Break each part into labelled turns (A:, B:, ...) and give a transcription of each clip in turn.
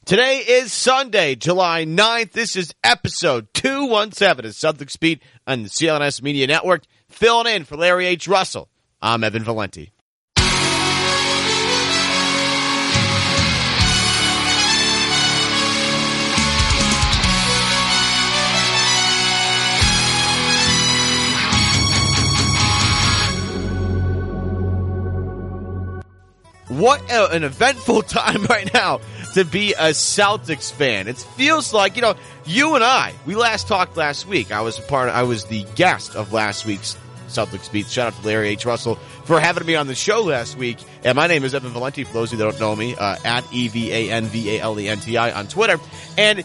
A: Today is Sunday, July 9th. This is episode 217 of Celtics Beat on the CLNS Media Network. Filling in for Larry H. Russell, I'm Evan Valenti. What an eventful time right now to be a Celtics fan. It feels like, you and I, we last talked last week. I was the guest of last week's Celtics Beat. Shout out to Larry H. Russell for having me on the show last week. And my name is Evan Valenti, for those of you that don't know me, at EVANVALENTI on Twitter. And,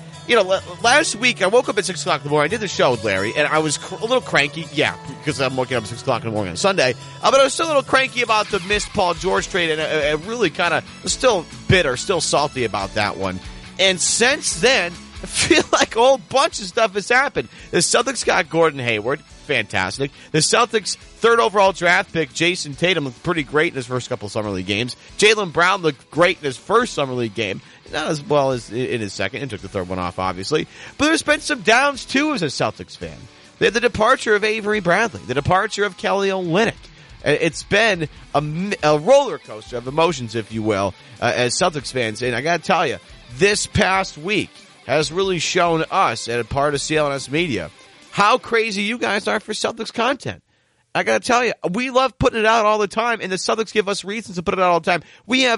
A: last week I woke up at 6 o'clock in the morning. I did the show with Larry, and I was a little cranky. Yeah, because I'm waking up at 6 o'clock in the morning on Sunday. But I was still a little cranky about the missed Paul George trade, and I really kind of was still bitter, still salty about that one. And since then, I feel like a whole bunch of stuff has happened. The Celtics got Gordon Hayward. Fantastic. The Celtics' third overall draft pick, Jayson Tatum, looked pretty great in his first couple of Summer League games. Jaylen Brown looked great in his first Summer League game. Not as well as in his second, and took the third one off, obviously. But there's been some downs, too, as a Celtics fan. They had the departure of Avery Bradley, the departure of Kelly Olynyk. It's been a roller coaster of emotions, if you will, as Celtics fans. And I got to tell you, this past week has really shown us, and a part of CLNS Media, how crazy you guys are for Celtics content. I gotta tell you, we love putting it out all the time, and the Celtics give us reasons to put it out all the time.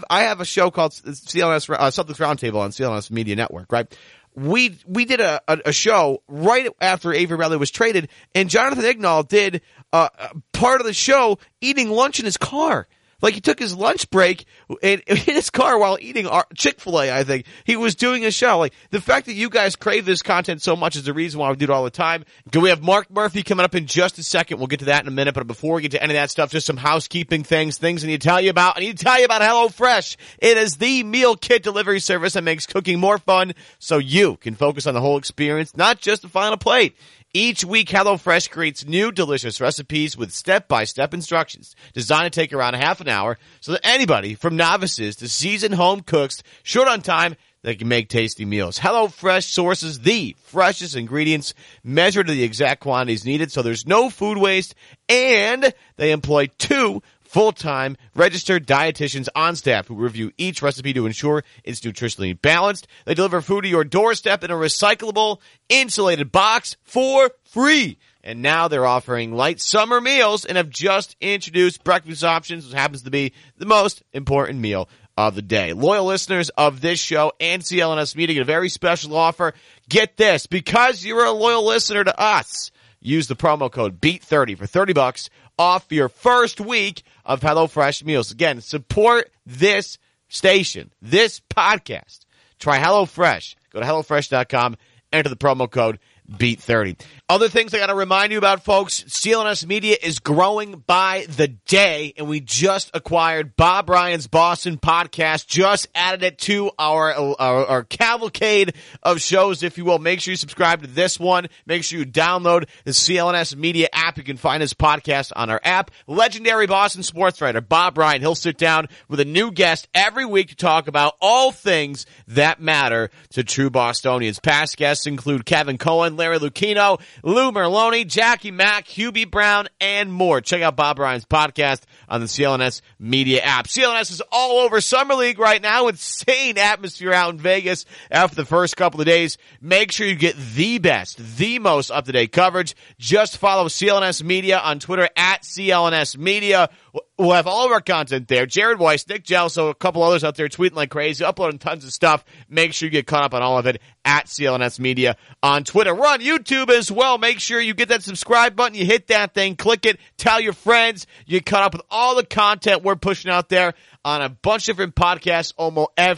A: I have a show called CLNS Celtics Roundtable on CLNS Media Network, right? We did a show right after Avery Bradley was traded, and Jonathan Ignall did part of the show eating lunch in his car. Like, he took his lunch break in his car while eating Chick-fil-A, I think. He was doing a show. Like, the fact that you guys crave this content so much is the reason why we do it all the time. Okay, we have Mark Murphy coming up in just a second. We'll get to that in a minute. But before we get to any of that stuff, just some housekeeping things I need to tell you about. I need to tell you about HelloFresh. It is the meal kit delivery service that makes cooking more fun so you can focus on the whole experience, not just the final plate. Each week, HelloFresh creates new delicious recipes with step-by-step instructions designed to take around half an hour so that anybody from novices to seasoned home cooks short on time, they can make tasty meals. HelloFresh sources the freshest ingredients measured to the exact quantities needed so there's no food waste, and they employ 2 full-time registered dietitians on staff who review each recipe to ensure it's nutritionally balanced. They deliver food to your doorstep in a recyclable, insulated box for free. And now they're offering light summer meals and have just introduced breakfast options, which happens to be the most important meal of the day. Loyal listeners of this show and CLNS Media get a very special offer. Get this, because you're a loyal listener to us, use the promo code BEAT30 for $30 off your first week of HelloFresh meals. Again, support this station, this podcast. Try HelloFresh. Go to HelloFresh.com, enter the promo code BEAT30. Other things I got to remind you about, folks, CLNS Media is growing by the day, and we just acquired Bob Ryan's Boston podcast, just added it to our cavalcade of shows, if you will. Make sure you subscribe to this one. Make sure you download the CLNS Media app. You can find his podcast on our app. Legendary Boston sports writer Bob Ryan, he'll sit down with a new guest every week to talk about all things that matter to true Bostonians. Past guests include Kevin Cohen, Larry Lucchino, Lou Merlone, Jackie Mack, Hubie Brown, and more. Check out Bob Ryan's podcast on the CLNS Media app. CLNS is all over Summer League right now. Insane atmosphere out in Vegas after the first couple of days. Make sure you get the best, the most up-to-date coverage. Just follow CLNS Media on Twitter at CLNS Media. We'll have all of our content there. Jared Weiss, Nick Gelso, a couple others out there tweeting like crazy, uploading tons of stuff. Make sure you get caught up on all of it at CLNS Media on Twitter. We're on YouTube as well. Make sure you get that subscribe button. You hit that thing, click it, tell your friends. You get caught up with all the content we're pushing out there on a bunch of different podcasts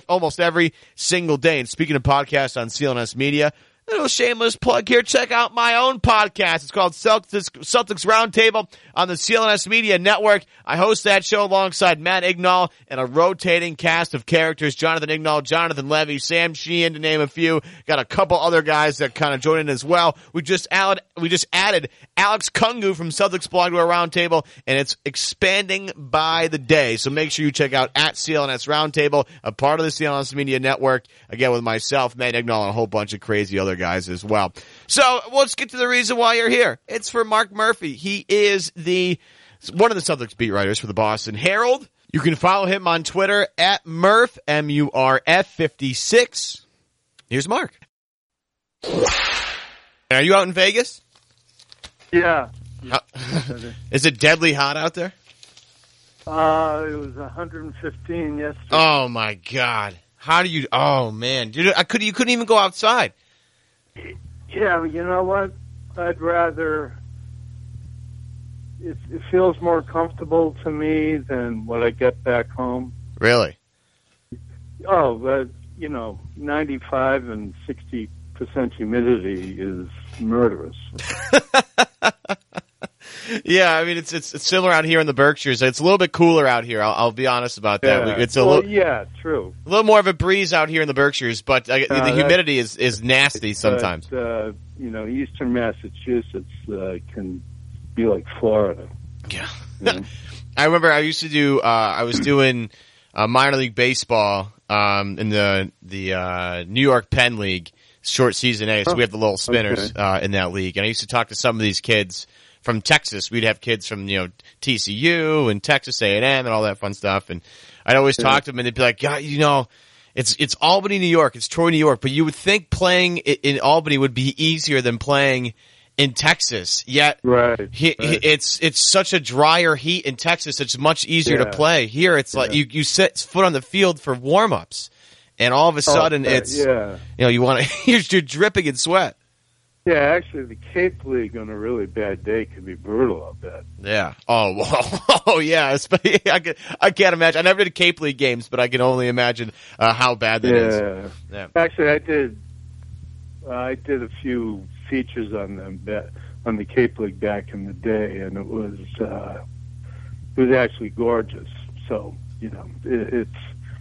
A: almost every single day. And speaking of podcasts on CLNS Media, Little shameless plug here. Check out my own podcast. It's called Celtics Roundtable on the CLNS Media Network. I host that show alongside Matt Ignall and a rotating cast of characters. Jonathan Ignall, Jonathan Levy, Sam Sheehan, to name a few. Got a couple other guys that kind of join in as well. We just added Alex Kungu from Celtics Blog to our roundtable, and it's expanding by the day. So make sure you check out at CLNS Roundtable, a part of the CLNS Media Network. Again, with myself, Matt Ignall, and a whole bunch of crazy other guys as well. So let's get to the reason why you're here. It's for Mark Murphy. He is one of the Celtics beat writers for the Boston Herald. You can follow him on Twitter at Murph, MURF56. Here's Mark. Are you out in Vegas?
B: Yeah.
A: Is it deadly hot out there?
B: It was 115 yesterday.
A: Oh my God. How do you, oh man. Dude, you couldn't even go outside.
B: Yeah, you know what? I'd rather, it feels more comfortable to me than what I get back home.
A: Really?
B: Oh, but, 95 and 60% humidity is murderous.
A: Yeah, I mean, it's similar out here in the Berkshires. It's a little bit cooler out here. I'll be honest about that.
B: Yeah.
A: It's
B: true.
A: A little more of a breeze out here in the Berkshires, but the humidity is nasty sometimes.
B: Eastern Massachusetts can be like Florida.
A: Yeah. I remember I used to do, I was doing minor league baseball in the New York Penn League, short season A, so we have the little spinners in that league. And I used to talk to some of these kids from Texas. We'd have kids from, TCU and Texas A&M and all that fun stuff. And I'd always talk to them, and they'd be like, God, it's Albany, New York. It's Troy, New York. But you would think playing in Albany would be easier than playing in Texas. Yet it's such a drier heat in Texas. It's much easier to play. Here, it's like you set foot on the field for warm-ups, and all of a sudden you want to, you're dripping in sweat.
B: Yeah, actually, the Cape League on a really bad day can be brutal, I'll bet.
A: Yeah. Oh, well, oh yeah. I can't imagine. I never did Cape League games, but I can only imagine how bad that is. Yeah.
B: Actually, I did a few features on them on the Cape League back in the day, and it was actually gorgeous. So it's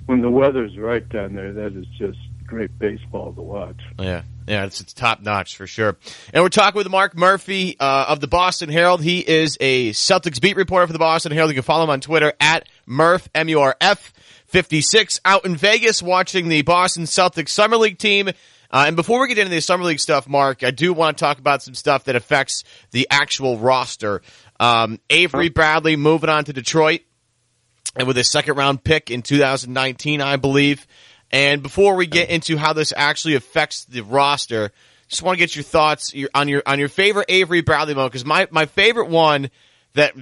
B: when the weather's right down there, that is just great baseball to watch.
A: Yeah. Yeah, it's top notch for sure. And we're talking with Mark Murphy of the Boston Herald. He is a Celtics beat reporter for the Boston Herald. You can follow him on Twitter at Murph, MURF56, out in Vegas watching the Boston Celtics Summer League team. And before we get into the Summer League stuff, Mark, I do want to talk about some stuff that affects the actual roster. Avery Bradley moving on to Detroit, and with a second-round pick in 2019, I believe. And before we get into how this actually affects the roster, just want to get your thoughts on your favorite Avery Bradley moment. Because my favorite one that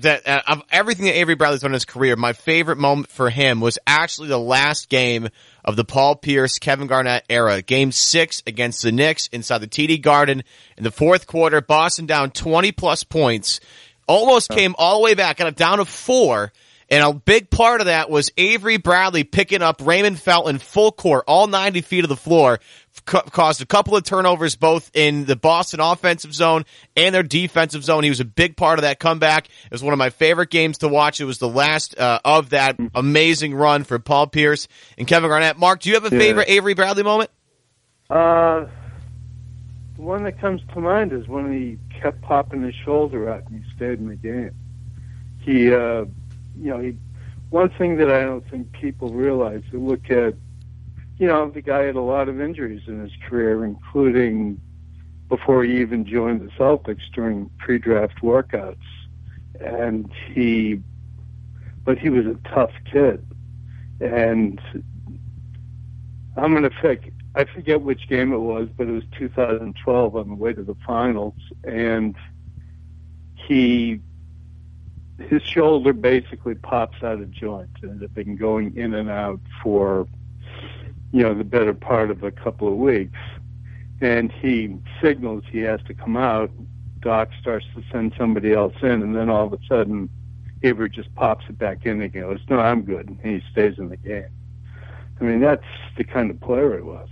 A: of everything that Avery Bradley's done in his career, my favorite moment for him was actually the last game of the Paul Pierce, Kevin Garnett era, Game 6 against the Knicks inside the TD Garden in the fourth quarter. Boston down 20+ points, almost came all the way back, got it down to 4. And a big part of that was Avery Bradley picking up Raymond Felton full court, all 90 feet of the floor, caused a couple of turnovers both in the Boston offensive zone and their defensive zone. He was a big part of that comeback. It was one of my favorite games to watch. It was the last of that amazing run for Paul Pierce and Kevin Garnett. Mark, do you have a favorite Avery Bradley moment?
B: The one that comes to mind is when he kept popping his shoulder out and he stayed in the game. One thing that I don't think people realize, they look at, the guy had a lot of injuries in his career, including before he even joined the Celtics during pre-draft workouts. But he was a tough kid. And I forget which game it was, but it was 2012 on the way to the finals, and his shoulder basically pops out of joint, and had been going in and out for, the better part of a couple of weeks. And he signals he has to come out. Doc starts to send somebody else in, and then all of a sudden, Avery just pops it back in and goes, "No, I'm good," and he stays in the game. I mean, that's the kind of player he was.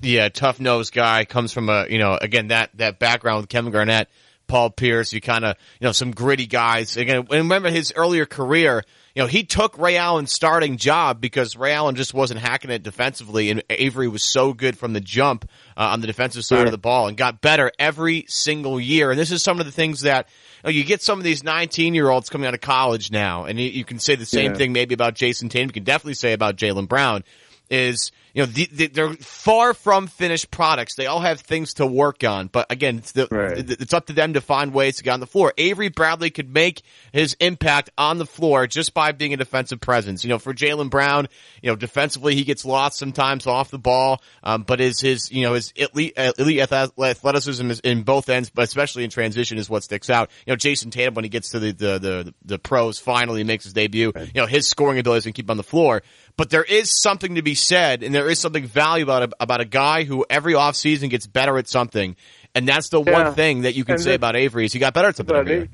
A: Yeah, tough-nosed guy, comes from again, that background with Kevin Garnett, Paul Pierce, you kind of, some gritty guys. Again, and remember his earlier career, he took Ray Allen's starting job because Ray Allen just wasn't hacking it defensively, and Avery was so good from the jump on the defensive side of the ball and got better every single year. And this is some of the things that you get some of these 19-year-olds coming out of college now, and you can say the same thing maybe about Jayson Tatum. You can definitely say about Jaylen Brown. Is, they're far from finished products. They all have things to work on. But again, it's up to them to find ways to get on the floor. Avery Bradley could make his impact on the floor just by being a defensive presence. For Jaylen Brown, defensively he gets lost sometimes off the ball. But his elite athleticism is in both ends, but especially in transition is what sticks out. Jayson Tatum, when he gets to the pros, finally makes his debut. His scoring ability is going to keep him on the floor. But there is something to be said, and there is something valuable about a guy who every offseason gets better at something. And that's the one thing that you can say about Avery is he got better at something every year.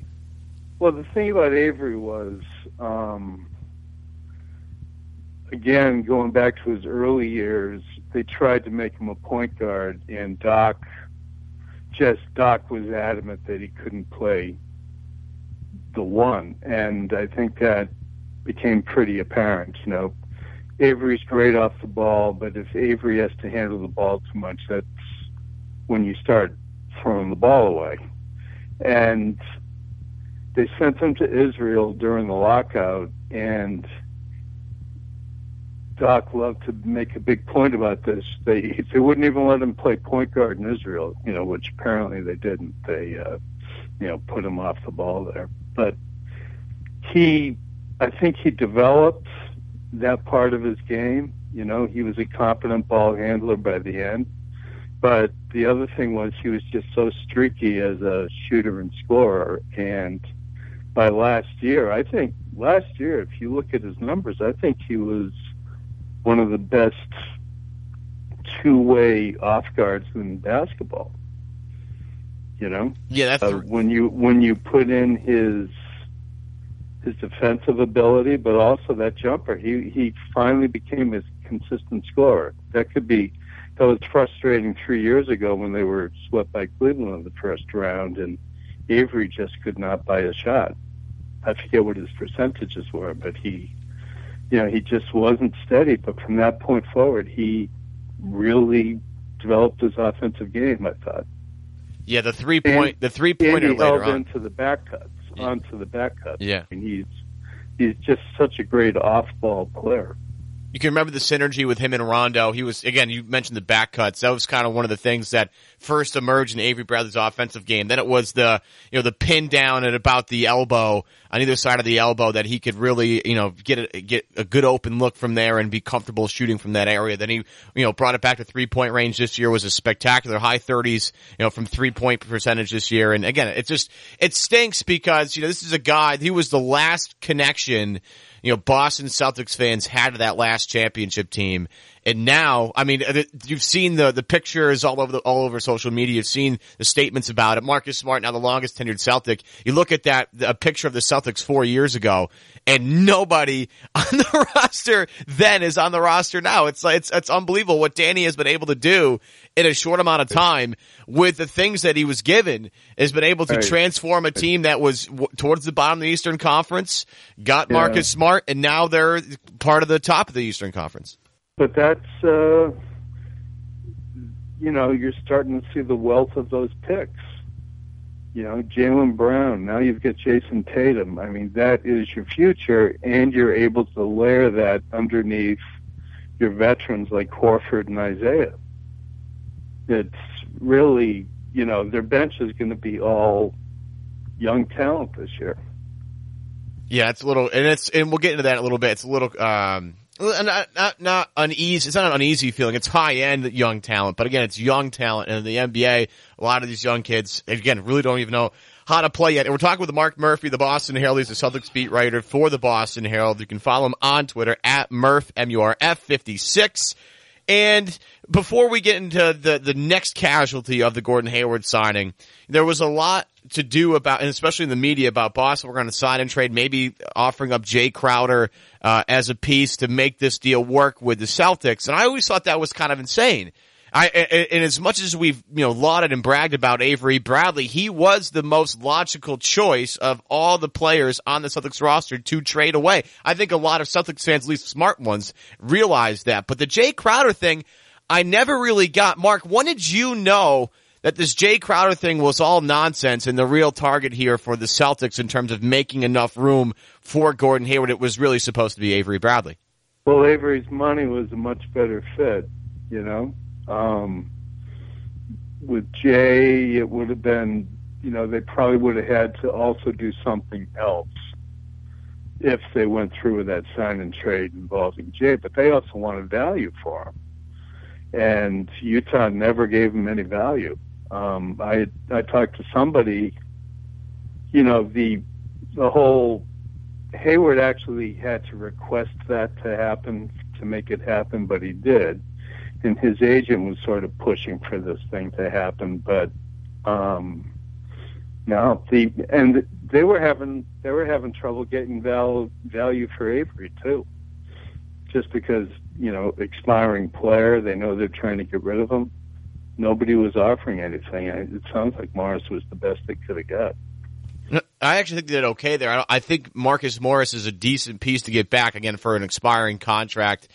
B: Well, the thing about Avery was, again, going back to his early years, they tried to make him a point guard, and Doc was adamant that he couldn't play the one. And I think that became pretty apparent, Avery's great off the ball, but if Avery has to handle the ball too much, that's when you start throwing the ball away. And they sent him to Israel during the lockout, and Doc loved to make a big point about this. They wouldn't even let him play point guard in Israel, which apparently they didn't. They, put him off the ball there. But I think he developed that part of his game. He was a competent ball handler by the end. But the other thing was he was just so streaky as a shooter and scorer. And by last year, if you look at his numbers, I think he was one of the best two-way off guards in basketball.
A: Yeah, that's
B: when you put in his defensive ability, but also that jumper. He finally became a consistent scorer. That was frustrating 3 years ago when they were swept by Cleveland in the first round, and Avery just could not buy a shot. I forget what his percentages were, but he just wasn't steady. But from that point forward, he really developed his offensive game, I thought.
A: Yeah, the three-pointer later on.
B: Into the back cuts. Onto the back cut.
A: Yeah.
B: And he's just such a great off-ball player.
A: You can remember the synergy with him and Rondo. He was, again, you mentioned the back cuts. That was kind of one of the things that first emerged in Avery Bradley's offensive game. Then it was the pin down at about the elbow, on either side of the elbow, that he could really, get a good open look from there and be comfortable shooting from that area. Then he, brought it back to 3-point range this year, was a spectacular high 30s, from 3-point percentage this year. And again, it stinks because, this is a guy, he was the last connection Boston Celtics fans had to that last championship team. And now, you've seen the pictures all over social media. You've seen the statements about it. Marcus Smart, now the longest tenured Celtic. You look at a picture of the Celtics 4 years ago, and nobody on the roster then is on the roster now. It's unbelievable what Danny has been able to do in a short amount of time with the things that he was given. Has been able to transform a team that was towards the bottom of the Eastern Conference, got Marcus Smart, and now they're part of the top of the Eastern Conference.
B: But that's, you're starting to see the wealth of those picks. Jaylen Brown, now you've got Jayson Tatum. That is your future, and you're able to layer that underneath your veterans like Horford and Isaiah. It's really, their bench is going to be all young talent this year.
A: Yeah, it's a little, and we'll get into that in a little bit. It's a little, not uneasy. It's not an uneasy feeling. It's high-end young talent, but again, it's young talent. And in the NBA, a lot of these young kids, again, really don't even know how to play yet. And we're talking with Mark Murphy, the Boston Herald. He's the Celtics beat writer for the Boston Herald. You can follow him on Twitter at Murph, MURF56. And before we get into the next casualty of the Gordon Hayward signing, there was a lot to do about, and especially in the media, about Boston. We're going to sign and trade, maybe offering up Jay Crowder as a piece to make this deal work with the Celtics. And I always thought that was kind of insane. And as much as we've, lauded and bragged about Avery Bradley, he was the most logical choice of all the players on the Celtics roster to trade away. I think a lot of Celtics fans, at least smart ones, realize that. But the Jay Crowder thing, I never really got. Mark, when did you know that this Jay Crowder thing was all nonsense and the real target here for the Celtics in terms of making enough room for Gordon Hayward? It was really supposed to be Avery Bradley.
B: Well, Avery's money was a much better fit, With Jay, it would have been, they probably would have had to also do something else if they went through with that sign and trade involving Jay. But they also wanted value for him. And Utah never gave him any value. I talked to somebody, the whole Hayward actually had to request that to happen, to make it happen, but he did. And his agent was sort of pushing for this thing to happen, but no. They were having trouble getting value for Avery too, just because expiring player. They know they're trying to get rid of him. Nobody was offering anything. It sounds like Morris was the best they could have got.
A: I actually think they did okay there. I think Marcus Morris is a decent piece to get back again for an expiring contract,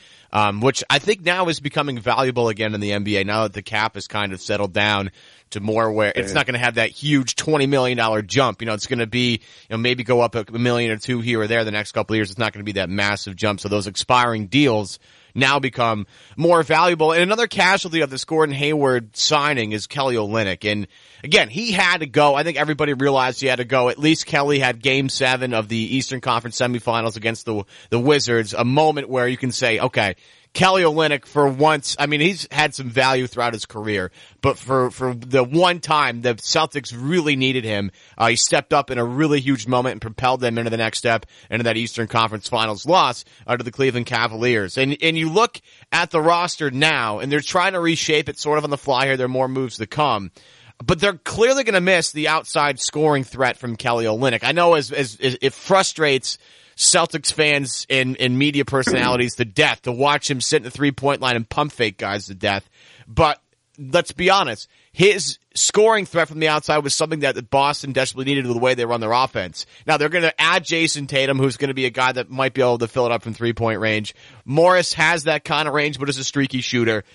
A: which I think now is becoming valuable again in the NBA now that the cap has kind of settled down to more where it's not going to have that huge $20 million jump. It's going to be, maybe go up $1 million or $2 million here or there the next couple of years. It's not going to be that massive jump. So those expiring deals now become more valuable. And another casualty of this Gordon Hayward signing is Kelly Olynyk. And again, he had to go. I think everybody realized he had to go. At least Kelly had Game 7 of the Eastern Conference semifinals against the Wizards, a moment where you can say, okay, Kelly Olynyk for once, he's had some value throughout his career, but for the one time the Celtics really needed him, he stepped up in a really huge moment and propelled them into the next step, into that Eastern Conference Finals loss to the Cleveland Cavaliers. And you look at the roster now, and they're trying to reshape it sort of on the fly here. There are more moves to come. But they're clearly going to miss the outside scoring threat from Kelly Olynyk. I know as it frustrates Celtics fans and media personalities to death to watch him sit in the three-point line and pump fake guys to death. But let's be honest, his scoring threat from the outside was something that Boston desperately needed with the way they run their offense. Now they're going to add Jayson Tatum, who's going to be a guy that might be able to fill it up from three-point range. Morris has that kind of range, but is a streaky shooter.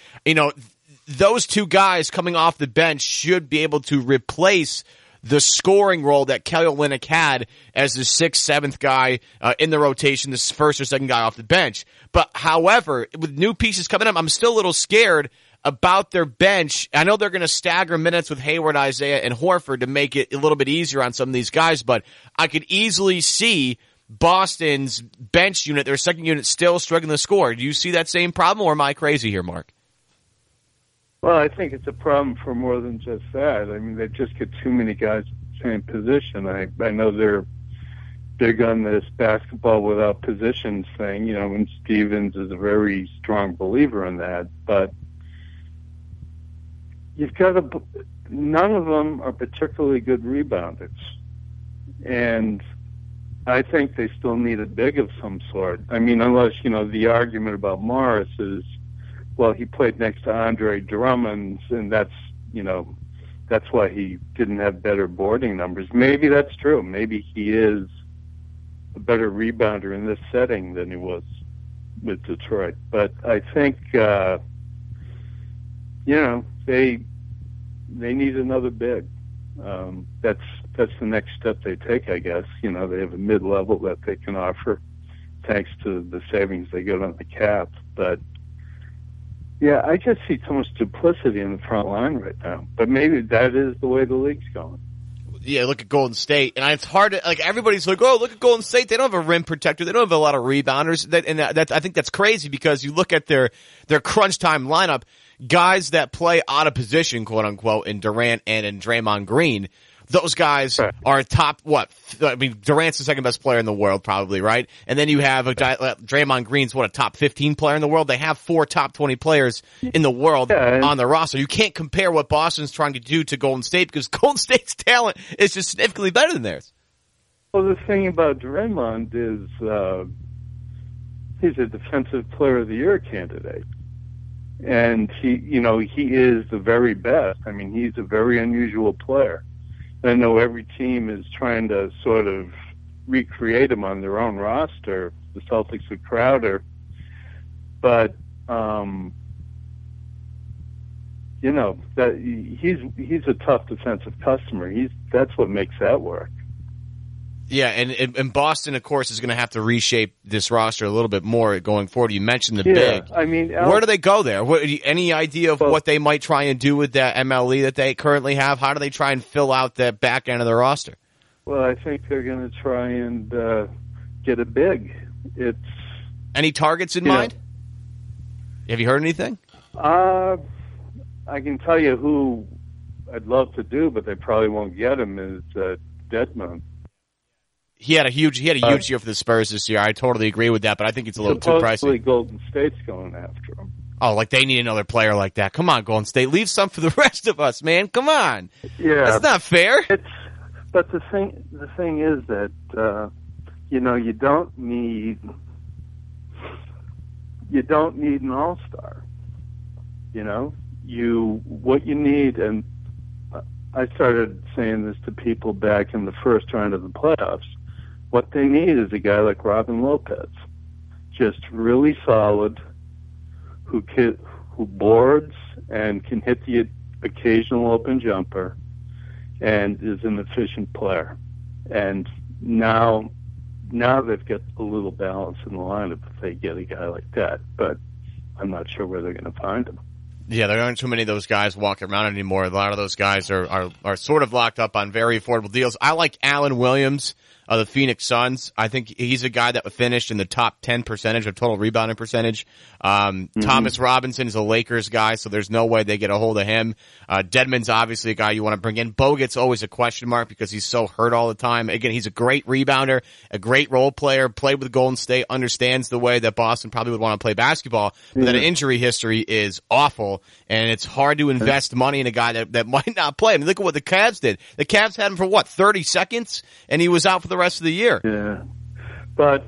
A: Those two guys coming off the bench should be able to replace the scoring role that Kelly Olynyk had as the 6th, 7th guy in the rotation, this first or second guy off the bench. But however, with new pieces coming up, I'm still a little scared about their bench. I know they're going to stagger minutes with Hayward, Isaiah, and Horford to make it a little bit easier on some of these guys, but I could easily see Boston's bench unit, their second unit, still struggling to score. Do you see that same problem, or am I crazy here, Mark?
B: Well, I think it's a problem for more than just that. They just get too many guys in the same position. I know they're big on this basketball without positions thing, and Stevens is a very strong believer in that. But none of them are particularly good rebounders. And I think they still need a big of some sort. Unless, the argument about Morris is, well, he played next to Andre Drummond, and that's why he didn't have better boarding numbers. Maybe that's true. Maybe he is a better rebounder in this setting than he was with Detroit. But I think, they need another big. That's the next step they take, I guess. They have a mid-level that they can offer thanks to the savings they get on the cap. But yeah, I just see too much duplicity in the front line right now. But maybe that is the way the league's going.
A: Yeah, look at Golden State. And it's hard to, everybody's like, oh, look at Golden State. They don't have a rim protector. They don't have a lot of rebounders. I think that's crazy because you look at their crunch time lineup, guys that play out of position, quote unquote, in Durant and in Draymond Green. Those guys are top, Durant's the second best player in the world, probably, right? And then you have Draymond Green's, a top 15 player in the world? They have 4 top 20 players in the world on their roster. You can't compare what Boston's trying to do to Golden State because Golden State's talent is just significantly better than theirs.
B: Well, the thing about Draymond is he's a Defensive Player of the Year candidate. And he is the very best. I mean, he's a very unusual player. I know every team is trying to sort of recreate him on their own roster, the Celtics with Crowder. But, that he's a tough defensive customer. That's what makes that work.
A: Yeah, and Boston, of course, is going to have to reshape this roster a little bit more going forward. You mentioned the big.
B: I mean,
A: where do they go there? Any idea of what they might try and do with that MLE that they currently have? How do they try and fill out that back end of their roster?
B: Well, I think they're going to try and get a big.
A: Any targets in mind? Have you heard anything?
B: I can tell you who I'd love to do, but they probably won't get him, is Dedmon.
A: He had a huge year for the Spurs this year. I totally agree with that, but I think it's a little too pricey.
B: Supposedly Golden State's going after him.
A: Oh, like they need another player like that. Come on, Golden State. Leave some for the rest of us, man. Come on.
B: Yeah.
A: That's not fair.
B: But the thing is that, you don't need an all-star. What you need, and I started saying this to people back in the first round of the playoffs, what they need is a guy like Robin Lopez, just really solid, who boards and can hit the occasional open jumper, and is an efficient player. And now they've got a little balance in the lineup if they get a guy like that, but I'm not sure where they're going to find him.
A: Yeah, there aren't too many of those guys walking around anymore. A lot of those guys are sort of locked up on very affordable deals. I like Allen Williams of the Phoenix Suns. I think he's a guy that finished in the top 10% of total rebounding percentage. Thomas Robinson is a Lakers guy, so there's no way they get a hold of him. Dedmon's obviously a guy you want to bring in. Bogut's always a question mark because he's so hurt all the time. Again, he's a great rebounder, a great role player, played with Golden State, understands the way that Boston probably would want to play basketball, but that injury history is awful, and it's hard to invest money in a guy that might not play. I mean, look at what the Cavs did. The Cavs had him for 30 seconds, and he was out for the rest of the year.
B: Yeah. But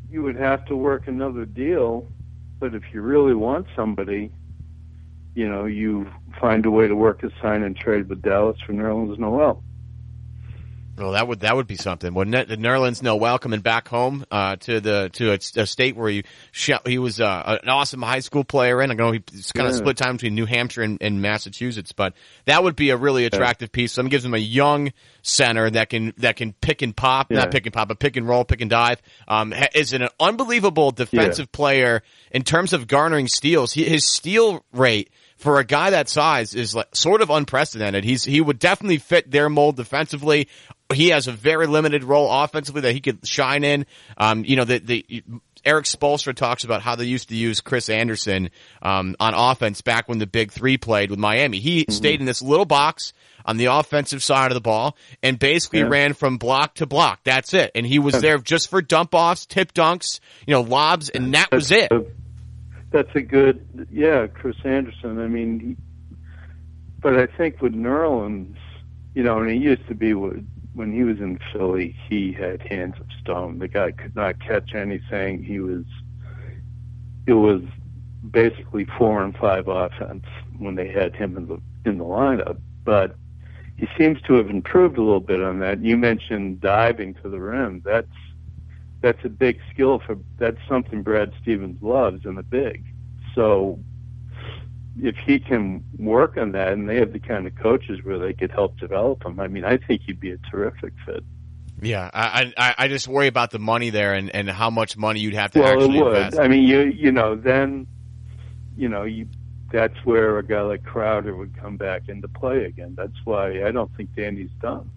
B: you would have to work another deal. But if you really want somebody, you find a way to work a sign and trade with Dallas for Nerlens Noel.
A: Well, that would be something. Well, Nerlens Noel coming back home to a state where he was an awesome high school player in. I know he's kind of split time between New Hampshire and Massachusetts, but that would be a really attractive piece. So it gives him a young center that can pick and pop, not pick and pop, but pick and roll, pick and dive. Is an unbelievable defensive player in terms of garnering steals. His steal rate for a guy that size is sort of unprecedented. He would definitely fit their mold defensively. He has a very limited role offensively that he could shine in. Eric Spoelstra talks about how they used to use Chris Anderson on offense back when the Big Three played with Miami. He stayed in this little box on the offensive side of the ball and basically ran from block to block. That's it. And he was there just for dump-offs, tip dunks, lobs, and that was it.
B: That's a good, Chris Anderson. I mean, but I think with Nerlens, and he used to be when he was in Philly, he had hands of stone. The guy could not catch anything. It was basically 4 and 5 offense when they had him in the lineup. But he seems to have improved a little bit on that. You mentioned diving to the rim. That's a big skill that's something Brad Stevens loves in the big. So if he can work on that, and they have the kind of coaches where they could help develop him, I mean, I think he'd be a terrific fit.
A: Yeah, I just worry about the money there and how much money you'd have to actually invest.
B: I mean, that's where a guy like Crowder would come back into play again. That's why I don't think Danny's done.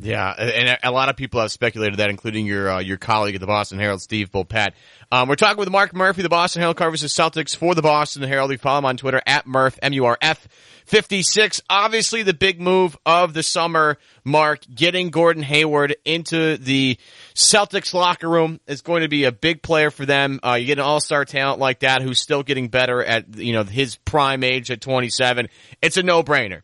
A: Yeah, and a lot of people have speculated that, including your colleague at the Boston Herald, Steve Bulpat. We're talking with Mark Murphy. The Boston Herald covers the Celtics for the Boston Herald. You follow him on Twitter at Murph, MURF56. Obviously, the big move of the summer, Mark, getting Gordon Hayward into the Celtics locker room is going to be a big player for them. You get an all-star talent like that who's still getting better at his prime age at 27. It's a no-brainer.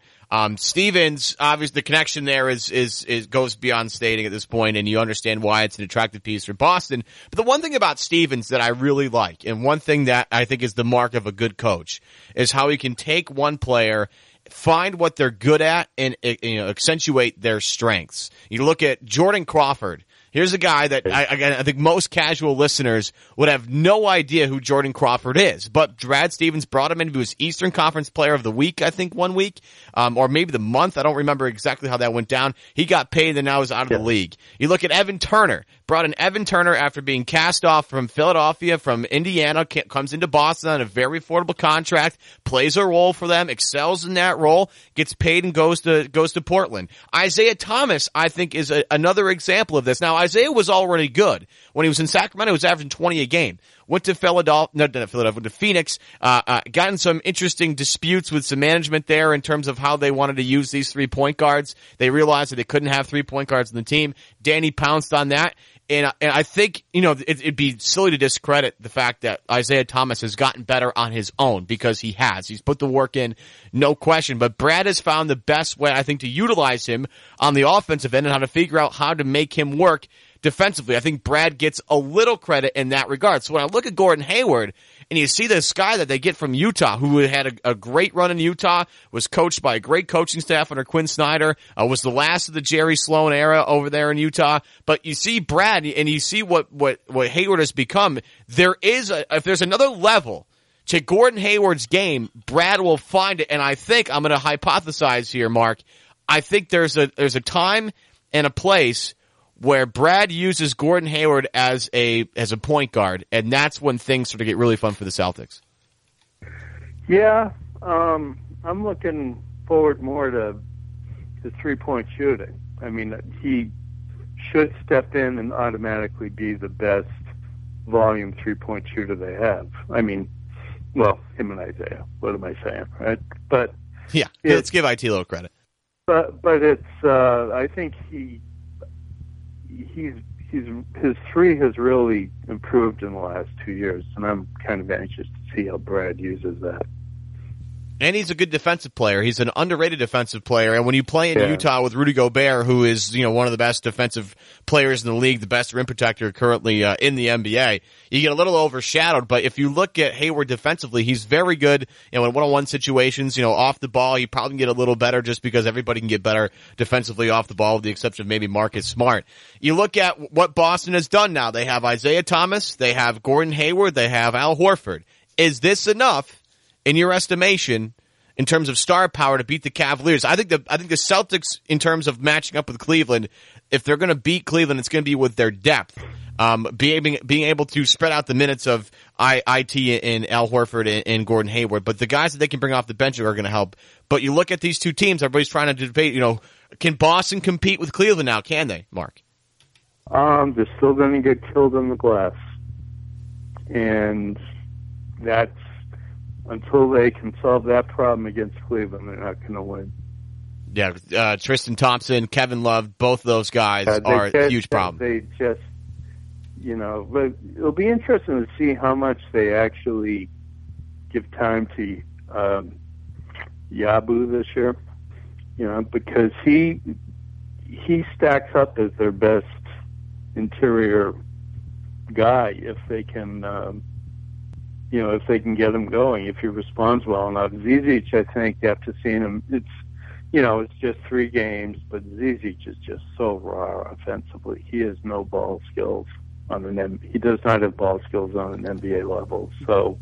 A: Stevens, obviously the connection there is goes beyond stating at this point, and you understand why it's an attractive piece for Boston. But the one thing about Stevens that I really like, and one thing that I think is the mark of a good coach, is how he can take one player, find what they're good at, and accentuate their strengths. You look at Jordan Crawford. Here's a guy that I think most casual listeners would have no idea who Jordan Crawford is. But Brad Stevens brought him in. He was Eastern Conference Player of the Week, I think, one week, or maybe the month. I don't remember exactly how that went down. He got paid and now is out of the league. You look at Evan Turner. Brought in Evan Turner after being cast off from Philadelphia, from Indiana, comes into Boston on a very affordable contract, plays a role for them, excels in that role, gets paid and goes to Portland. Isaiah Thomas, I think, is another example of this. Now, Isaiah was already good. When he was in Sacramento, he was averaging 20 a game. Went to went to Phoenix, got in some interesting disputes with some management there in terms of how they wanted to use these 3-point guards. They realized that they couldn't have 3-point guards on the team. Danny pounced on that. And I think, it'd be silly to discredit the fact that Isaiah Thomas has gotten better on his own, because he has. He's put the work in, no question. But Brad has found the best way, I think, to utilize him on the offensive end and how to figure out how to make him work defensively. I think Brad gets a little credit in that regard. So when I look at Gordon Hayward, and you see this guy that they get from Utah, who had a great run in Utah, was coached by a great coaching staff under Quinn Snyder, was the last of the Jerry Sloan era over there in Utah. But you see Brad, and you see what Hayward has become. If there's another level to Gordon Hayward's game, Brad will find it. And I think, I'm going to hypothesize here, Mark, I think there's a time and a place where Brad uses Gordon Hayward as a point guard, and that's when things sort of get really fun for the Celtics.
B: Yeah, I'm looking forward more to 3-point shooting. I mean, he should step in and automatically be the best volume 3-point shooter they have. I mean, well, him and Isaiah. What am I saying, right? But
A: yeah, let's give IT a little credit.
B: But it's I think his three has really improved in the last 2 years, and I'm kind of anxious to see how Brad uses that.
A: And he's a good defensive player. He's an underrated defensive player. And when you play in Utah with Rudy Gobert, who is, one of the best defensive players in the league, the best rim protector currently in the NBA, you get a little overshadowed. But if you look at Hayward defensively, he's very good, in one-on-one situations, off the ball. He probably can get a little better just because everybody can get better defensively off the ball with the exception of maybe Marcus Smart. You look at what Boston has done now. They have Isaiah Thomas, they have Gordon Hayward, they have Al Horford. Is this enough, in your estimation, in terms of star power to beat the Cavaliers? I think the Celtics, in terms of matching up with Cleveland, if they're going to beat Cleveland, it's going to be with their depth, being able to spread out the minutes of IT and Al Horford and Gordon Hayward. But the guys that they can bring off the bench are going to help. But you look at these two teams, everybody's trying to debate. Can Boston compete with Cleveland now? Can they, Mark?
B: They're still going to get killed in the glass, and that's. Until they can solve that problem against Cleveland, they're not going to win.
A: Yeah, Tristan Thompson, Kevin Love, both of those guys are a huge problem. They
B: just, but it'll be interesting to see how much they actually give time to Yabu this year. Because he stacks up as their best interior guy if they can. If they can get him going, if he responds well enough. Zizic, I think, after seeing him, it's just 3 games, but Zizic is just so raw offensively. He has no ball skills he does not have ball skills on an NBA level. So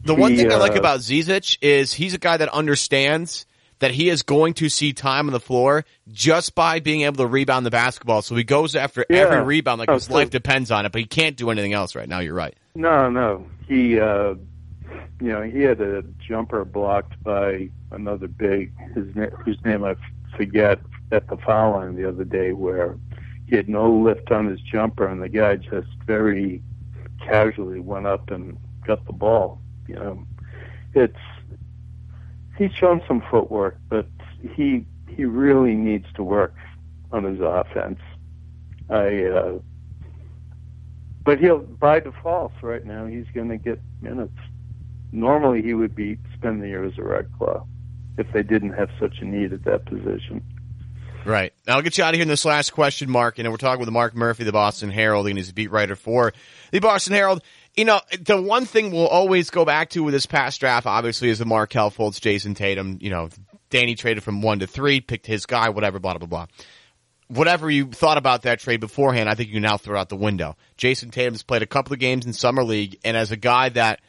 A: the one thing I like about Zizic is he's a guy that understands that he is going to see time on the floor just by being able to rebound the basketball. So he goes after every rebound like his life depends on it, but he can't do anything else right now. You're right.
B: No. He, he had a jumper blocked by another big, whose name I forget, at the foul line the other day, where he had no lift on his jumper, and the guy just very casually went up and got the ball. He's shown some footwork, but he really needs to work on his offense. But he'll, by default, right now, he's going to get minutes. Normally, he would spend the year as a Red Claw. if they didn't have such a need at that position.
A: Right. Now, I'll get you out of here in this last question, Mark. And we're talking with Mark Murphy, the Boston Herald, and he's a beat writer for the Boston Herald. You know, the one thing we'll always go back to with this past draft, obviously, is the Markelle Fultz, Jayson Tatum. You know, Danny traded from 1 to 3, picked his guy, whatever, blah, blah, blah. Whatever you thought about that trade beforehand, I think you now throw out the window. Jayson Tatum's played a couple of games in Summer League, and as a guy that,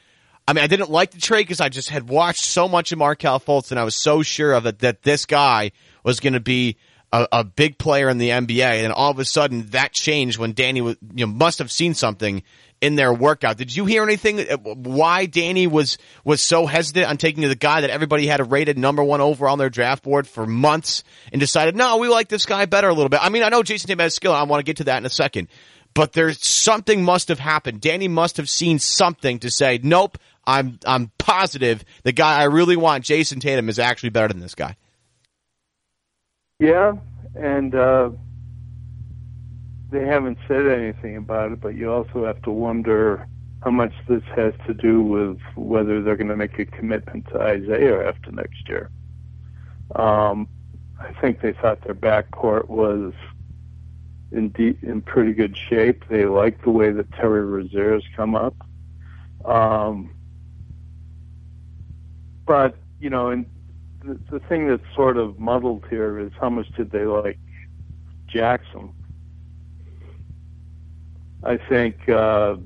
A: I mean, I didn't like the trade because I just had watched so much of Markelle Fultz, and I was so sure of it that this guy was going to be a big player in the NBA, and all of a sudden that changed when Danny was, must have seen something in their workout. Did you hear anything why Danny was so hesitant on taking the guy that everybody had rated number 1 overall on their draft board for months and decided, no, we like this guy better a little bit? I mean, I know Jayson Tatum has skill. I want to get to that in a second, but there's something must have happened. Danny must have seen something to say, nope, I'm positive the guy I really want, Jayson Tatum, is actually better than this guy.
B: Yeah, and they haven't said anything about it, but you also have to wonder how much this has to do with whether they're going to make a commitment to Isaiah after next year. I think they thought their backcourt was in pretty good shape. They like the way that Terry Rozier's come up. But, and the thing that's sort of muddled here is how much did they like Jackson? I think, that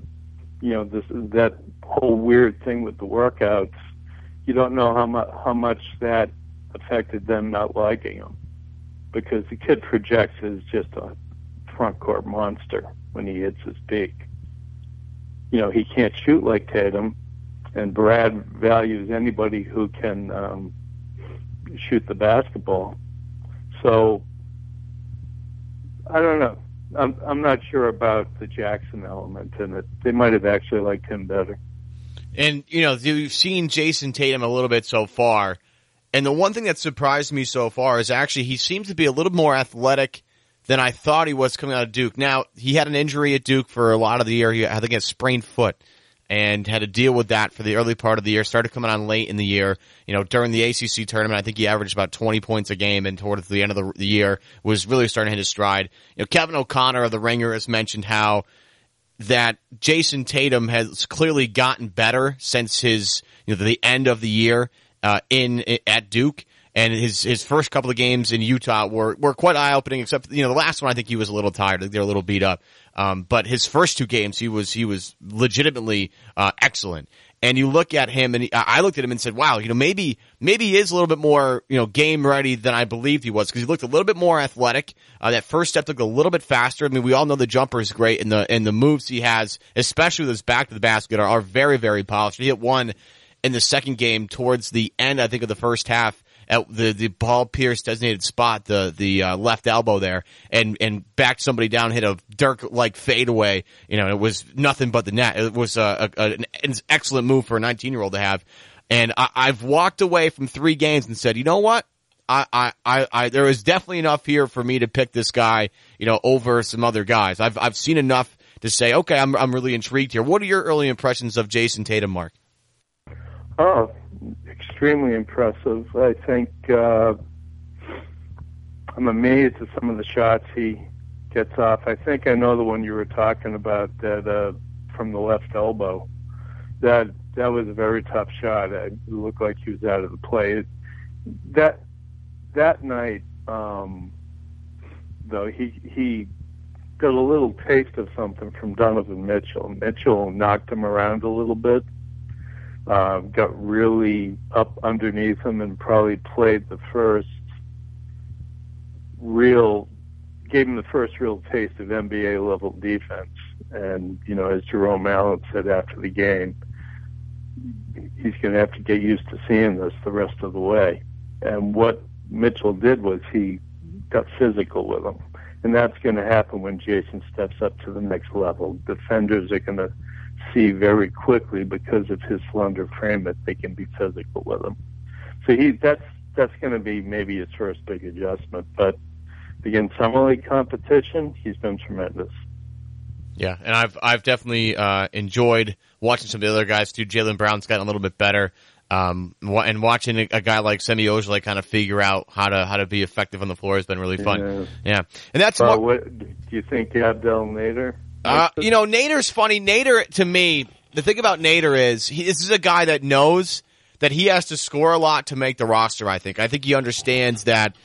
B: whole weird thing with the workouts, you don't know how much that affected them not liking him, because the kid projects as just a front court monster when he hits his peak. He can't shoot like Tatum, and Brad values anybody who can shoot the basketball. So I don't know. I'm not sure about the Jackson element in it. They might have actually liked him better.
A: And, you've seen Jayson Tatum a little bit so far, and the one thing that surprised me so far is actually he seems to be a little more athletic than I thought he was coming out of Duke. Now, he had an injury at Duke for a lot of the year. I think he had a sprained foot and had to deal with that for the early part of the year. Started coming on late in the year. During the ACC tournament, I think he averaged about 20 points a game, and towards the end of the year was really starting to hit his stride. Kevin O'Connor of The Ringer has mentioned how that Jayson Tatum has clearly gotten better since his, the end of the year at Duke. And his first couple of games in Utah were quite eye-opening, except, the last one I think he was a little tired. They were a little beat up. But his first 2 games, he was legitimately excellent. And you look at him, and I looked at him and said, wow, maybe he is a little bit more, game ready than I believed he was, because he looked a little bit more athletic. That first step looked a little bit faster. I mean, we all know the jumper is great, and the moves he has, especially with his back to the basket, are very, very polished. He hit one in the second game towards the end, I think, of the first half, at the Paul Pierce designated spot, the left elbow there, and backed somebody down, hit a Dirk-like fadeaway. It was nothing but the net. It was an excellent move for a 19-year-old to have. And I've walked away from 3 games and said, you know what? There is definitely enough here for me to pick this guy, over some other guys. I've seen enough to say, okay, I'm really intrigued here. What are your early impressions of Jayson Tatum, Mark?
B: Oh, extremely impressive. I think I'm amazed at some of the shots he gets off. I think I know the one you were talking about, that from the left elbow. That was a very tough shot. It looked like he was out of the play. That night, though, he got a little taste of something from Donovan Mitchell. Mitchell knocked him around a little bit. Got really up underneath him and probably gave him the first real taste of NBA level defense. And, as Jerome Allen said after the game, he's going to have to get used to seeing this the rest of the way. And what Mitchell did was he got physical with him. And that's going to happen when Jayson steps up to the next level. Defenders are going to see very quickly, because of his slender frame, that they can be physical with him. So that's going to be maybe his first big adjustment. But again, summer league competition, he's been tremendous.
A: Yeah, and I've definitely enjoyed watching some of the other guys too. Jaylen Brown's gotten a little bit better. And watching a guy like Semi Ojeleye kind of figure out how to be effective on the floor has been really fun. Yeah. And that's
B: what do you think, Abdel Nader?
A: Nader's funny. Nader, to me, the thing about Nader is this is a guy that knows that he has to score a lot to make the roster, I think. I think he understands that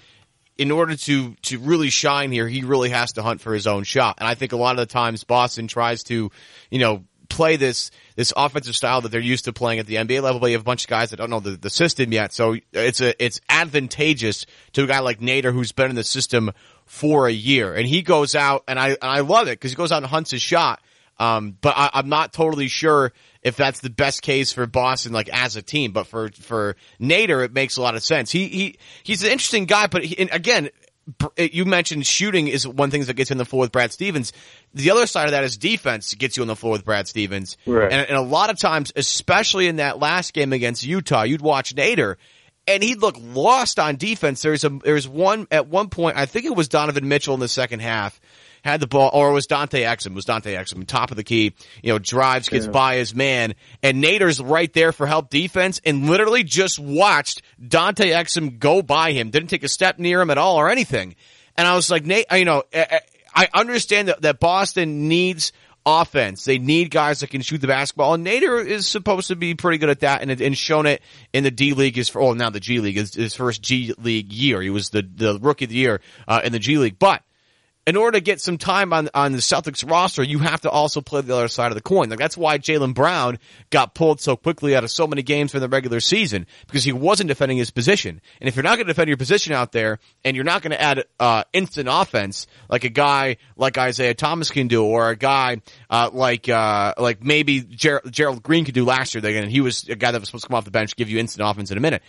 A: in order to really shine here, he really has to hunt for his own shot. And I think a lot of the times Boston tries to, play this offensive style that they're used to playing at the NBA level, but you have a bunch of guys that don't know the system yet. So it's advantageous to a guy like Nader who's been in the system for a year. And he goes out, and I love it because he goes out and hunts his shot. But I'm not totally sure if that's the best case for Boston, like as a team. But for Nader, it makes a lot of sense. He's an interesting guy, but again, you mentioned shooting is one thing that gets you on the floor with Brad Stevens. The other side of that is defense gets you on the floor with Brad Stevens.
B: Right.
A: And a lot of times, especially in that last game against Utah, you'd watch Nader, and he'd look lost on defense. There's one at one point, I think it was Donovan Mitchell in the second half, had the ball, or it was Dante Exum, top of the key, drives, gets by his man, and Nader's right there for help defense, and literally just watched Dante Exum go by him, didn't take a step near him at all or anything. And I was like, Nate, I understand that Boston needs offense. They need guys that can shoot the basketball, and Nader is supposed to be pretty good at that, and shown it in the D League, now the G League, his first G League year. He was the rookie of the year in the G League, but in order to get some time on the Celtics roster, you have to also play the other side of the coin. Like, that's why Jaylen Brown got pulled so quickly out of so many games for the regular season, because he wasn't defending his position. And if you're not going to defend your position out there, and you're not going to add instant offense like a guy like Isaiah Thomas can do, or a guy like maybe Gerald Green could do last year, and he was a guy that was supposed to come off the bench, give you instant offense in a minute.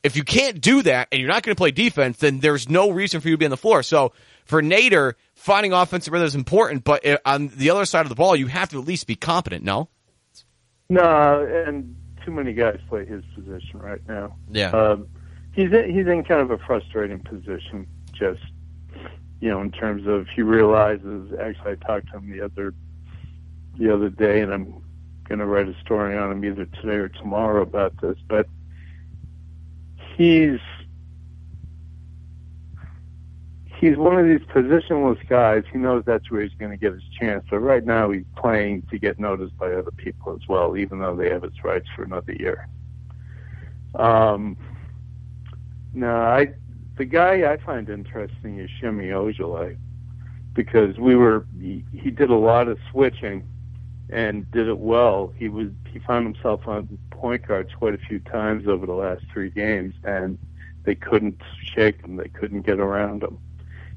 A: If you can't do that, and you're not going to play defense, then there's no reason for you to be on the floor. So for Nader, finding offensive rhythm is important, but on the other side of the ball, you have to at least be competent, no?
B: No, and too many guys play his position right now.
A: Yeah.
B: He's in kind of a frustrating position, just, in terms of he realizes, actually I talked to him the other day, and I'm going to write a story on him either today or tomorrow about this, but he's one of these positionless guys. He knows that's where he's going to get his chance. But right now he's playing to get noticed by other people as well, even though they have his rights for another year. The guy I find interesting is Semi Ojeleye, because he did a lot of switching and did it well. He found himself on point guards quite a few times over the last 3 games, and they couldn't shake him. They couldn't get around him.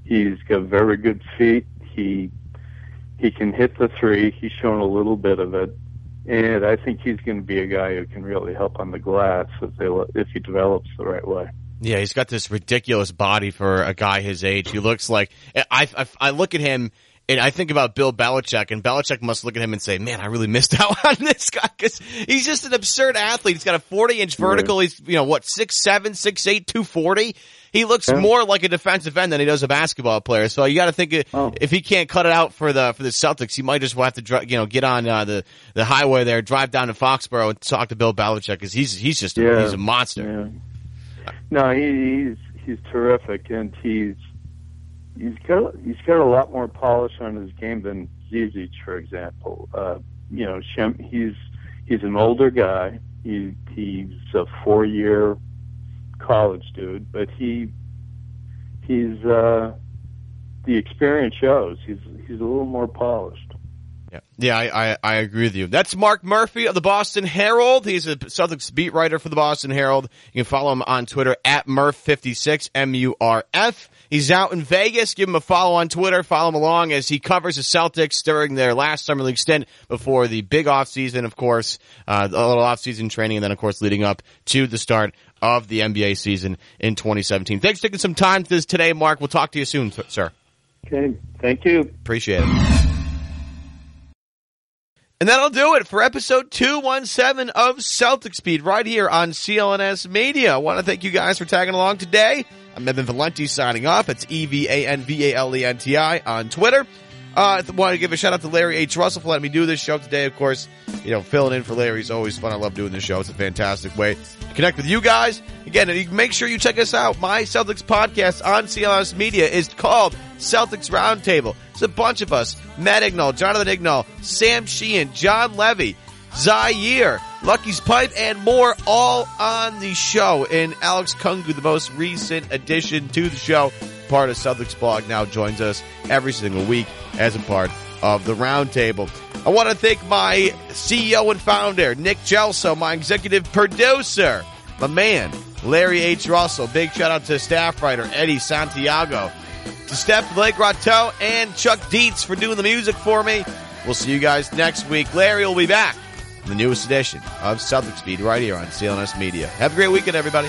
B: He's got very good feet. He can hit the three. He's shown a little bit of it, and I think he's going to be a guy who can really help on the glass if he develops the right way.
A: Yeah, he's got this ridiculous body for a guy his age. He looks like I look at him. And I think about Bill Belichick, and Belichick must look at him and say, man, I really missed out on this guy, because he's just an absurd athlete. He's got a 40-inch vertical. He's, 6'7", 6'8", 240. He looks more like a defensive end than he does a basketball player. So you got to think if he can't cut it out for the Celtics, he might just have to get on the highway there, drive down to Foxborough, and talk to Bill Belichick, because he's just he's a monster.
B: Yeah. No, he's terrific, and He's got a lot more polish on his game than Zizic, for example. He's an older guy. He's a 4-year college dude, but the experience shows. He's a little more polished.
A: Yeah, I agree with you. That's Mark Murphy of the Boston Herald. He's a Celtics beat writer for the Boston Herald. You can follow him on Twitter at Murph56, MURF. He's out in Vegas. Give him a follow on Twitter. Follow him along as he covers the Celtics during their last summer league stint before the big offseason, of course, a little offseason training, and then, of course, leading up to the start of the NBA season in 2017. Thanks for taking some time for this today, Mark. We'll talk to you soon, sir.
B: Okay. Thank you.
A: Appreciate it. And that'll do it for episode 217 of Celtics Beat right here on CLNS Media. I want to thank you guys for tagging along today. I'm Evan Valenti signing off. It's EVANVALENTI on Twitter. I want to give a shout out to Larry H. Russell for letting me do this show today. Of course, filling in for Larry is always fun. I love doing this show. It's a fantastic way to connect with you guys. Again, you can make sure you check us out. My Celtics podcast on CLNS Media is called Celtics Roundtable. It's a bunch of us. Matt Ignall, Jonathan Ignall, Sam Sheehan, John Levy, Zaire, Lucky's Pipe, and more, all on the show. And Alex Kungu, the most recent addition to the show, part of Celtics Blog, now joins us every single week as a part of the Roundtable. I want to thank my CEO and founder, Nick Gelso, my executive producer, my man, Larry H. Russell. Big shout out to staff writer Eddie Santiago, to Steph Blake Rotto, and Chuck Dietz for doing the music for me. We'll see you guys next week. Larry will be back in the newest edition of Celtics Beat right here on CLNS Media. Have a great weekend, everybody.